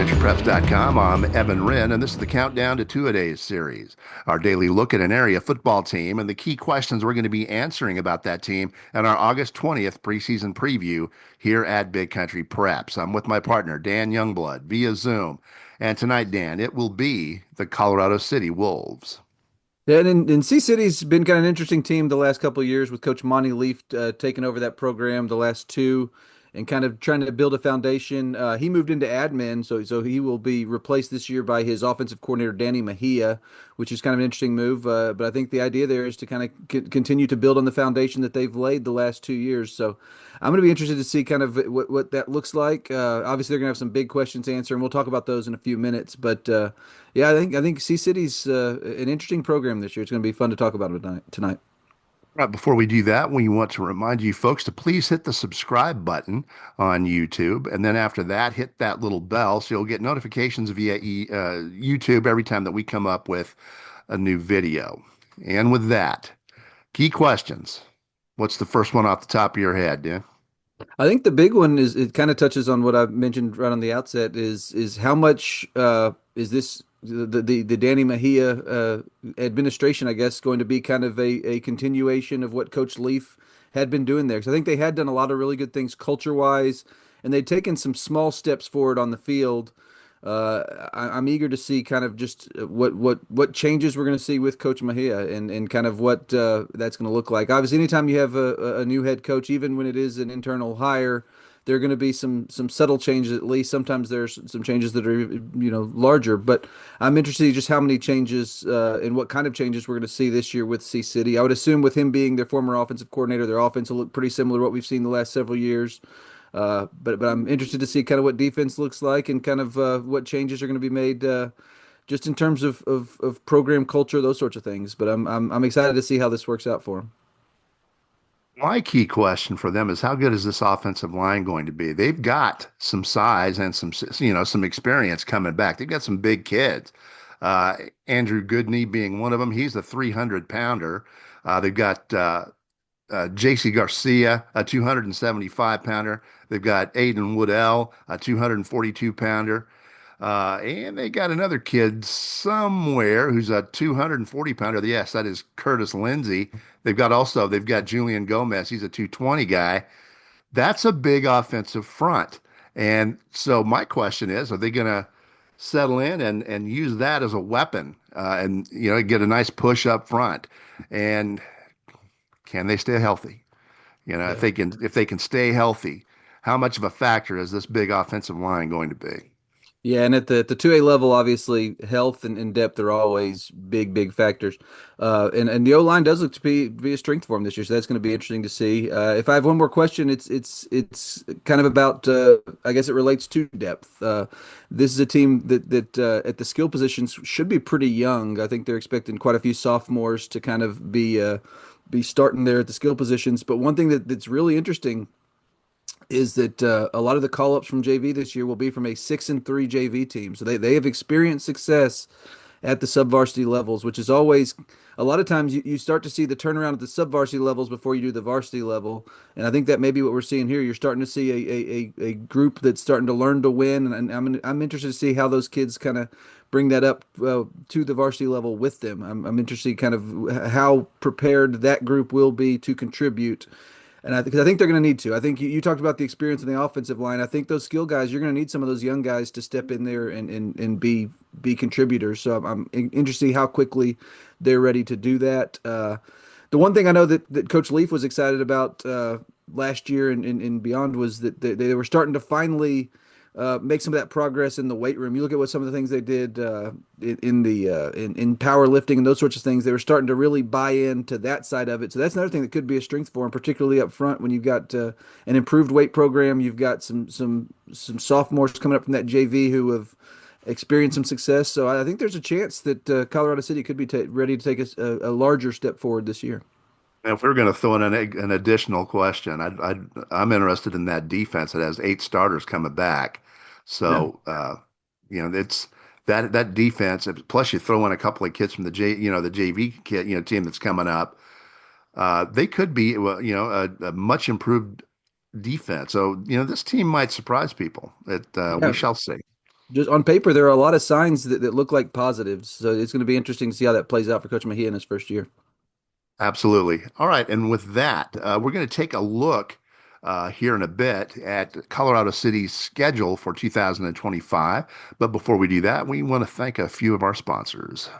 BigCountryPreps.com. I'm Evan Wren, and this is the Countdown to Two-A-Days series, our daily look at an area football team and the key questions we're going to be answering about that team in our August 20th preseason preview here at Big Country Preps. I'm with my partner, Dan Youngblood, via Zoom. And tonight, Dan, it will be the Colorado City Wolves. Yeah, and Sea City's been kind of an interesting team the last couple of years with Coach Monty Leaf taking over that program the last two and kind of trying to build a foundation. He moved into admin, so he will be replaced this year by his offensive coordinator Danny Mejia, which is kind of an interesting move. But I think the idea there is to kind of continue to build on the foundation that they've laid the last 2 years. So I'm going to be interested to see kind of what that looks like. Obviously, they're going to have some big questions to answer, and we'll talk about those in a few minutes. But yeah, I think Sea City's an interesting program this year. It's going to be fun to talk about it tonight. Right, before we do that, we want to remind you folks to please hit the subscribe button on YouTube. And then after that, hit that little bell so you'll get notifications via YouTube every time that we come up with a new video. And with that, key questions. What's the first one off the top of your head, Dan? I think the big one is it kind of touches on what I mentioned right on the outset is how much is this the Danny Mejia administration, I guess, going to be kind of a continuation of what Coach Leaf had been doing there? Because I think they had done a lot of really good things culture wise, and they'd taken some small steps forward on the field. I'm eager to see kind of just what changes we're going to see with Coach Mejia and kind of what that's going to look like. Obviously, anytime you have a new head coach, even when it is an internal hire, there are going to be some subtle changes at least. Sometimes there's some changes that are larger. But I'm interested in just how many changes and what kind of changes we're going to see this year with Sea City. I would assume with him being their former offensive coordinator, their offense will look pretty similar to what we've seen the last several years. But I'm interested to see kind of what defense looks like and kind of what changes are going to be made just in terms of program culture, those sorts of things. But I'm excited to see how this works out for them. My key question for them is how good is this offensive line going to be? They've got some size and some experience coming back. They've got some big kids. Andrew Goodney being one of them. He's a 300 pounder. They've got JC Garcia, a 275 pounder. They've Got Aiden Woodell, a 242 pounder. And they got another kid somewhere who's a 240 pounder. Yes, that is Curtis Lindsey. They've got Julian Gomez. He's a 220 guy. That's a big offensive front. And so my question is, are they going to settle in and use that as a weapon and get a nice push up front? And can they stay healthy? Yeah. If they can stay healthy, how much of a factor is this big offensive line going to be? Yeah, and at the 2A level, obviously, health and depth are always big factors. And the O line does look to be a strength for him this year, so that's going to be interesting to see. If I have one more question, it's kind of about I guess it relates to depth. This is a team that at the skill positions should be pretty young. I think they're expecting quite a few sophomores to kind of be starting there at the skill positions. But one thing that's really interesting is that a lot of the call ups from JV this year will be from a 6-3 JV team. So they have experienced success at the sub varsity levels, which is always a lot of times you start to see the turnaround at the sub varsity levels before you do the varsity level. And I think that may be what we're seeing here. You're starting to see a group that's starting to learn to win. And I'm interested to see how those kids kind of bring that up to the varsity level with them. I'm interested kind of how prepared that group will be to contribute and because I think they're going to need to. I think you talked about the experience in the offensive line. I think those skill guys, you're going to need some of those young guys to step in there and be contributors. So I'm interested to see how quickly they're ready to do that. The one thing I know that Coach Leaf was excited about last year and beyond was that they were starting to finally make some of that progress in the weight room. You look at what some of the things they did in powerlifting and those sorts of things. They were starting to really buy into that side of it. So that's another thing that could be a strength for them, particularly up front when you've got an improved weight program. You've got some sophomores coming up from that JV who have experienced some success. So I think there's a chance that Colorado City could be ready to take a larger step forward this year. And if we're going to throw in an additional question, I'm interested in that defense that has 8 starters coming back. Yeah. So, it's that defense. Plus, you throw in a couple of kids from the JV kid, team that's coming up. They could be, well, a much improved defense. So, this team might surprise people. We Yeah. shall see. just on paper, there are a lot of signs that look like positives. So it's going to be interesting to see how that plays out for Coach Mejia in his first year. Absolutely. All right. And with that, we're going to take a look here in a bit at Colorado City's schedule for 2025. But before we do that, we want to thank a few of our sponsors.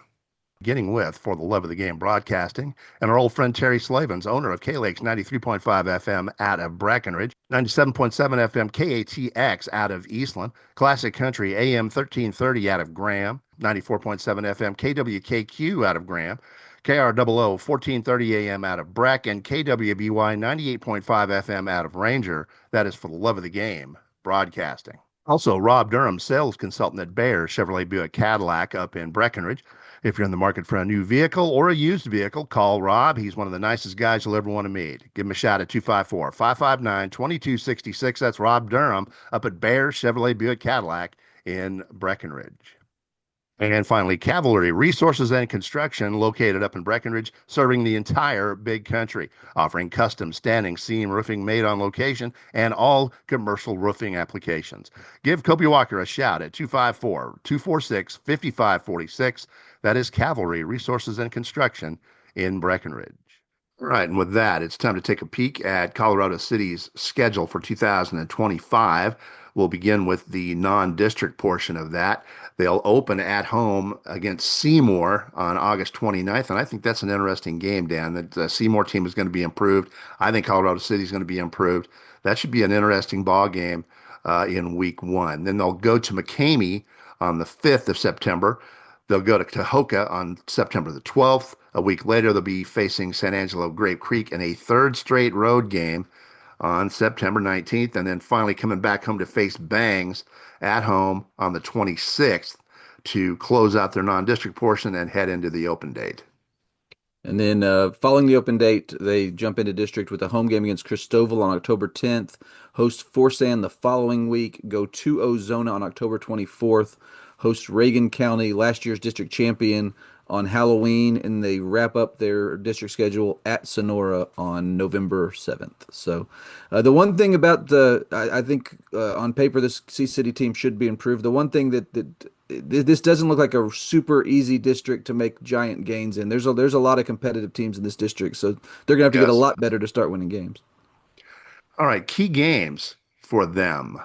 Beginning with For the Love of the Game Broadcasting and our old friend Terry Slavens, owner of K-Lakes 93.5 FM out of Breckenridge, 97.7 FM KATX out of Eastland, Classic Country AM 1330 out of Graham, 94.7 FM KWKQ out of Graham, KROO 1430 AM out of Breck, and KWBY 98.5 FM out of Ranger. That is For the Love of the Game Broadcasting. Also, Rob Durham, sales consultant at Bear Chevrolet Buick Cadillac up in Breckenridge. If you're in the market for a new vehicle or a used vehicle, call Rob. He's one of the nicest guys you'll ever want to meet. Give him a shout at 254 559 2266. That's Rob Durham up at Bear Chevrolet Buick Cadillac in Breckenridge. And finally, Cavalry Resources and Construction, located up in Breckenridge, serving the entire big country, offering custom standing seam roofing made on location and all commercial roofing applications. Give Kobe Walker a shout at 254 246 5546. That is Cavalry Resources and Construction in Breckenridge. All right, and with that, it's time to take a peek at Colorado City's schedule for 2025. We'll begin with the non-district portion of that. They'll open at home against Seymour on August 29th, and I think that's an interesting game, Dan. That Seymour team is going to be improved. I think Colorado City is going to be improved. That should be an interesting ball game in week one. Then they'll go to McCamey on the 5th of September. They'll go to Tahoka on September the 12th. A week later, they'll be facing San Angelo Grape Creek in a third straight road game on September 19th, and then finally coming back home to face Bangs at home on the 26th to close out their non-district portion and head into the open date. And then following the open date, they jump into district with a home game against Cristobal on October 10th, host Forsan the following week, go to Ozona on October 24th, host Reagan County, last year's district champion, on Halloween, and they wrap up their district schedule at Sonora on November 7th. So, the one thing about I think on paper this Sea City team should be improved. The one thing that this doesn't look like a super easy district to make giant gains in. There's a lot of competitive teams in this district, so they're gonna have to get a Yes. lot better to start winning games. All right, key games for them.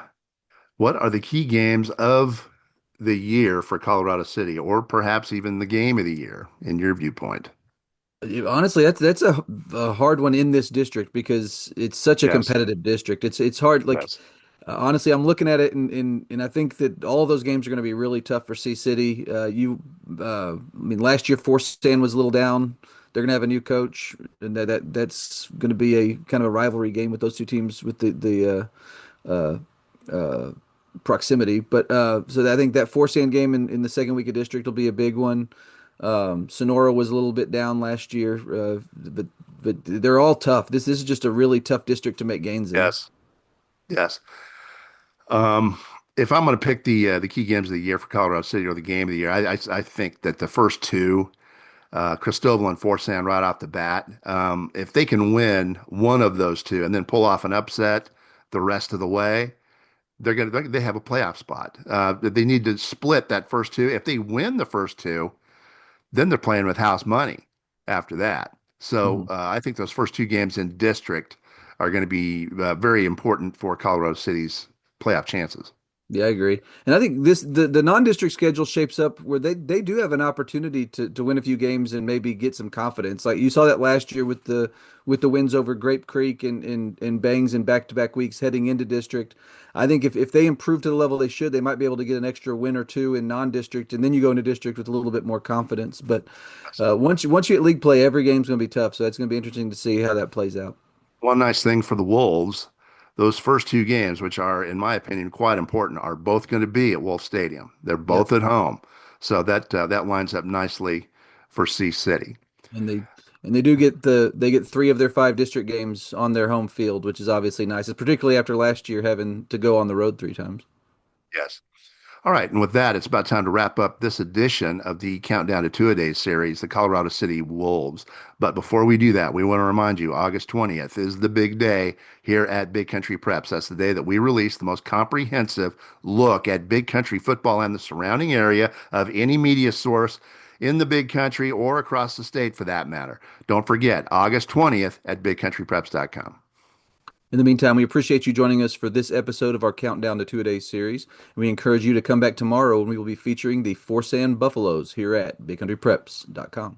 What are the key games of the year for Colorado City, or perhaps even the game of the year in your viewpoint? Honestly, that's a hard one in this district because it's such a Yes. competitive district. It's hard. Like Yes. honestly, I'm looking at it and I think that all of those games are going to be really tough for Sea City. I mean, last year Forsan was a little down. They're going to have a new coach, and that's going to be a kind of a rivalry game with those two teams with uh, uh, proximity. But so I think that Forsan game in the second week of district will be a big one. Sonora was a little bit down last year, but they're all tough. This is just a really tough district to make gains in. Yes. Yes. Um, if I'm going to pick the key games of the year for Colorado City or the game of the year, I think that the first two, Cristobal and Forsan right off the bat, if they can win one of those two and then pull off an upset the rest of the way, they have a playoff spot. They need to split that first two. If they win the first two, then they're playing with house money after that. So Mhm. I think those first two games in district are going to be very important for Colorado City's playoff chances. Yeah, I agree. And I think the non-district schedule shapes up where they do have an opportunity to win a few games and maybe get some confidence. Like you saw that last year with the wins over Grape Creek and Bangs in back-to-back weeks heading into district. I think if they improve to the level they should, they might be able to get an extra win or two in non-district, and then you go into district with a little bit more confidence. But once you at league play, every game's going to be tough. So it's going to be interesting to see how that plays out. One nice thing for the Wolves, those first two games, which are, in my opinion, quite important, are both going to be at Wolf Stadium. They're Yep. both at home, so that lines up nicely for Sea City. And they do get they get three of their five district games on their home field, which is obviously nice, particularly after last year having to go on the road three times. Yes. All right, and with that, it's about time to wrap up this edition of the Countdown to Two-A-Days series, the Colorado City Wolves. But before we do that, we want to remind you, August 20th is the big day here at Big Country Preps. That's the day that we release the most comprehensive look at Big Country football and the surrounding area of any media source in the Big Country or across the state for that matter. Don't forget, August 20th at bigcountrypreps.com. In the meantime, we appreciate you joining us for this episode of our Countdown to Two-A-Days series. And we encourage you to come back tomorrow when we will be featuring the Forsan Buffaloes here at BigCountryPreps.com.